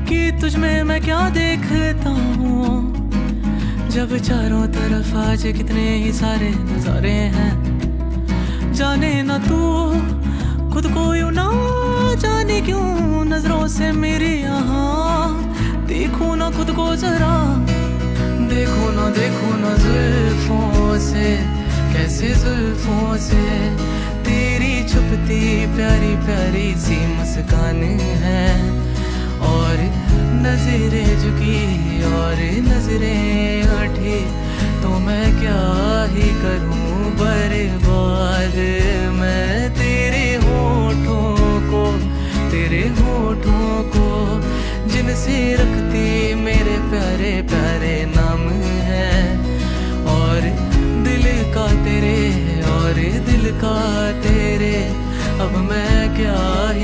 कि तुझ में मैं क्या देखता हूँ। जब चारों तरफ आज कितने ही सारे नजारे हैं, जाने ना तू खुद को यूं ना जाने क्यों नजरों से मेरी यहाँ देखूं ना खुद को जरा, देखो ना जुल्फों से, कैसे जुल्फों से तेरी छुपती प्यारी प्यारी सी मुस्कान है। और नजरें झुकी और नजरें उठी तो मैं क्या ही करूं बर्बाद मैं तेरे होठों को जिनसे रखती मेरे प्यारे प्यारे नाम है। और दिल का तेरे और दिल का तेरे अब मैं क्या